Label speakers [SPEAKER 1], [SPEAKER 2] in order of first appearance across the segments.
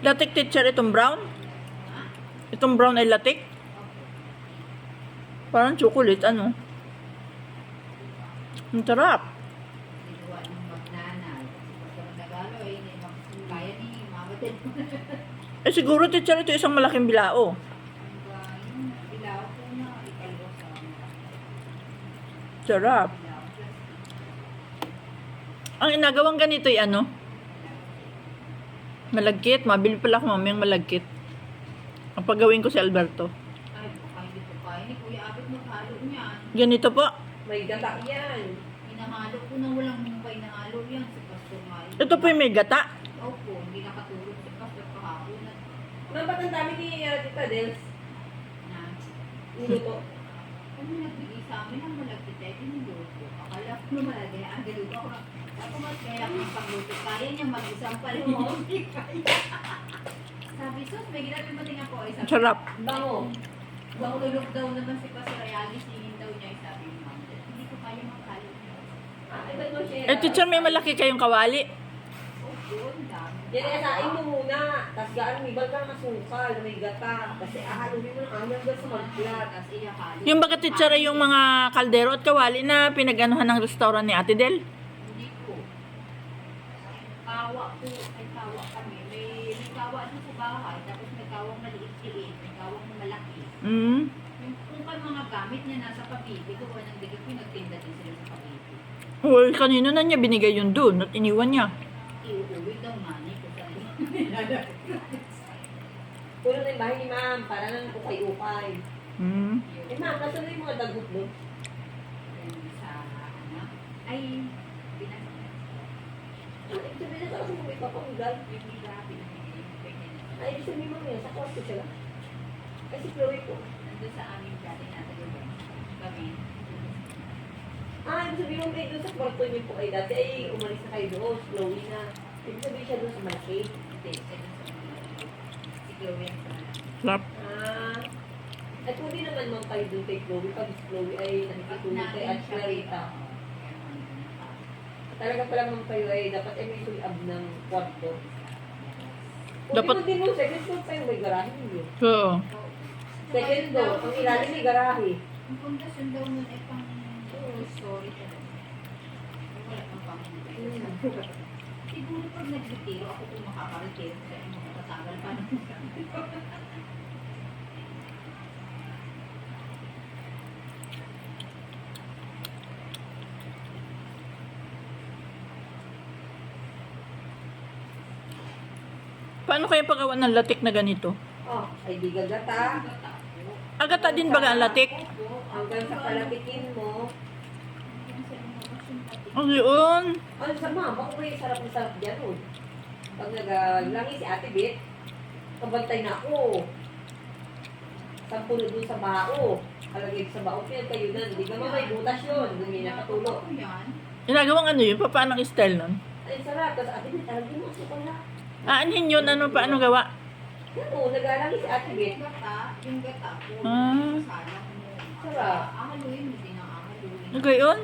[SPEAKER 1] Latik teacher, itong brown? Itong brown ay latik? Parang chocolate, ano? Ang sarap.
[SPEAKER 2] Ginawa ng magnanay. Kasi pag nagalo, hindi kaya ni mama din.
[SPEAKER 1] Eh siguro teacher, ito isang malaking bilao.
[SPEAKER 2] Yung ilaw ko na ikalo sa
[SPEAKER 1] Sarap.
[SPEAKER 2] ilaw.
[SPEAKER 1] Ang inagawang ganito ay ano? Malagkit. Mabili pala ako mamayang malagkit. Ang pagawin ko si Alberto.
[SPEAKER 2] Ay, baka hindi ko kaya ni Kuya Abit maghalo niyan.
[SPEAKER 1] Ganito po.
[SPEAKER 3] May gata yan.
[SPEAKER 2] Hinahalo ko na walang mumpay na halo yan si Pastor Mike.
[SPEAKER 1] Ito po yung may gata.
[SPEAKER 2] Opo, hindi nakatulog si Pastor kahapon at
[SPEAKER 3] Ma'am, ba't ang dami ni Tita Dels?
[SPEAKER 2] na.
[SPEAKER 3] Niluto.
[SPEAKER 2] Kung nagbigay sa amin ang malagkit ay tinuluto. Akala ko na malagay. Ang galuto ako. Ako mas kaya ang pagluto. Kaya niya mag-isang pala mo. Sabi, sus, may ginagawa mo tingnan po. Ay, sabi,
[SPEAKER 1] Sarap.
[SPEAKER 3] Bango.
[SPEAKER 2] Mahulog daw naman si Pastor Ayali. Singin daw niya. Ay, sabi ni Ma'am, hindi ko kaya magkalo.
[SPEAKER 3] Ay, ba't mo share?
[SPEAKER 1] Eh teacher, may malaki kayong kawali.
[SPEAKER 2] Opo, ang dami.
[SPEAKER 3] Yan ay asain mo muna. Tapos gaan, may bagang asukal na may gata. Kasi ahaluhin mo ng anyang gas sa magplat.
[SPEAKER 2] Tapos iyakalo.
[SPEAKER 1] Yung baga teacher ay yung mga kaldero at kawali na pinag-anuhan ng restaurant ni Ate Del.
[SPEAKER 2] Hindi po. Kawa po. Ay, kawa kami. May kawa doon sa bahay. Tapos may kawang maliit-liit. May kawang malaki.
[SPEAKER 1] Mm.
[SPEAKER 2] Yung kung kay mga gamit niya nasa pabibig, gawa ng digit ko, nagtinda din sila sa pabibig.
[SPEAKER 1] Uy, kanino na niya binigay yun doon at iniwan niya.
[SPEAKER 2] Iuuwi daw nanay ko sa
[SPEAKER 3] Puno na yung bahay ni ma'am. Para nang ukay-ukay.
[SPEAKER 1] Mm.
[SPEAKER 3] Eh ma'am, nasa na yung mga dagot doon?
[SPEAKER 2] sa ano, ay, pinag
[SPEAKER 3] Ano, ibig sabihin na ako may papanggal.
[SPEAKER 2] bibila, pinamigay yung pwede.
[SPEAKER 3] Ay, ibig sabihin mo yan, sa kwarto siya lang. Ay, si Chloe ko.
[SPEAKER 2] Nandun sa amin dati nasa lugar. Kami.
[SPEAKER 3] Ah, ibig sabihin mo kayo doon sa kwarto niyo po ay dati ay umalis na kayo doon, Chloe na. Ibig sabihin siya doon sa malaki.
[SPEAKER 2] Hindi, siya dun sa mga. Si Chloe ang sa
[SPEAKER 1] Sarap.
[SPEAKER 3] Ah, at pwede naman ma'am kayo doon kay Chloe pag si Chloe ay nakikitulog kay at Clarita. Talaga pala ma'am kayo ay dapat ay may suyab ng kwarto.
[SPEAKER 1] Dapat-
[SPEAKER 3] Dapat din mo, second floor pa yung may garahe niyo.
[SPEAKER 1] Oo.
[SPEAKER 3] Second floor, ang ilalim may garahe.
[SPEAKER 2] Ang pundasyon daw nun ay pang story talaga. Wala pang pang Siguro pag nag-retiro, ako kung makaka-retiro sa inyo, makatagal pa naman.
[SPEAKER 1] Paano kaya paggawa ng latik na ganito?
[SPEAKER 3] Oh, ay di gagata.
[SPEAKER 1] Agata din baga ang latik?
[SPEAKER 3] Hanggang sa palatikin mo.
[SPEAKER 1] Ang yun.
[SPEAKER 3] Ano sa ma'am, baka may sarap na sarap dyan oh. Pag naglangi si Ate Bet, kabantay na ako. Sampulo dun sa bao. Kalagay sa bao, pinagkayo na. Hindi ka may butas yun. Hindi nakatulog.
[SPEAKER 2] Ako yan.
[SPEAKER 1] Ginagawang ano yun? Paano ang style nun?
[SPEAKER 3] Ay, sarap. Tapos Ate Bet, talagang mo sa pala.
[SPEAKER 1] Aanhin yun? Ano? Paano gawa?
[SPEAKER 3] Yan oh, naglangi si Ate Bet.
[SPEAKER 2] Yung gata ko,
[SPEAKER 1] Ah.
[SPEAKER 2] sana mo.
[SPEAKER 3] Sarap.
[SPEAKER 2] Ahaluin, hindi na ahaluin.
[SPEAKER 1] Okay, yun?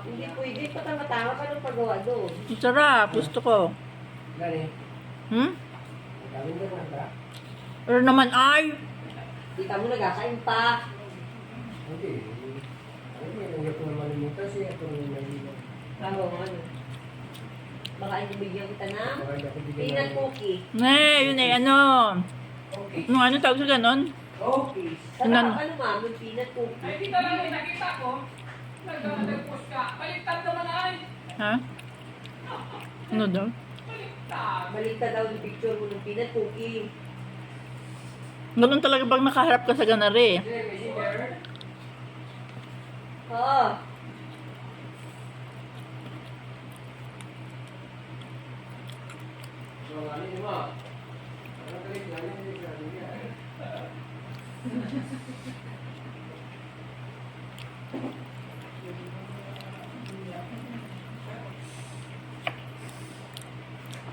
[SPEAKER 3] Hindi pwede. Patama-tama pa nung paggawa doon.
[SPEAKER 1] Ang sarap. Gusto ko.
[SPEAKER 4] Gani,
[SPEAKER 1] Hmm?
[SPEAKER 4] gawin ka na ba?
[SPEAKER 1] Pero naman ay.
[SPEAKER 3] Kita mo nagkakain pa.
[SPEAKER 4] Hindi. Ano may nangyay ko naman yung mutas eh. Ito yung nangyay.
[SPEAKER 3] Bago ano. Baka ibigyan kita na
[SPEAKER 4] Baka hindi ako bigyan
[SPEAKER 3] peanut
[SPEAKER 4] ng-
[SPEAKER 3] cookie.
[SPEAKER 1] Yun ay ano.
[SPEAKER 4] Okay.
[SPEAKER 1] Ano tawag sa ganon?
[SPEAKER 4] Okay.
[SPEAKER 3] Sarap
[SPEAKER 1] Nan-
[SPEAKER 3] ano ma'am, yung peanut cookie.
[SPEAKER 5] Ay, dito lang yung nakita ko. Nag-post ka. Baliktad naman ay.
[SPEAKER 1] Ha? Ano daw?
[SPEAKER 5] Baliktad.
[SPEAKER 3] Baliktad daw yung picture mo ng peanut cookie.
[SPEAKER 1] Ganun talaga bang nakaharap ka sa ganari?
[SPEAKER 4] Hindi, messenger.
[SPEAKER 3] Oo.
[SPEAKER 4] So, ano yun mo? Ano kalit? Ano yun? Ano yun?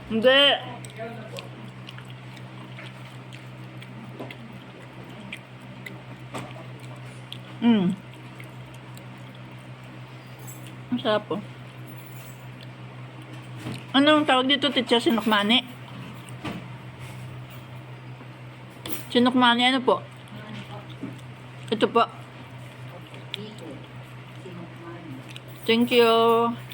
[SPEAKER 1] Hindi. Ang sarap po. Anong tawag dito, teacher? Sinukmani? Sinukmani, ano po?
[SPEAKER 2] Ano po?
[SPEAKER 1] Ito po.
[SPEAKER 2] Biko. Sinukman.
[SPEAKER 1] Thank you.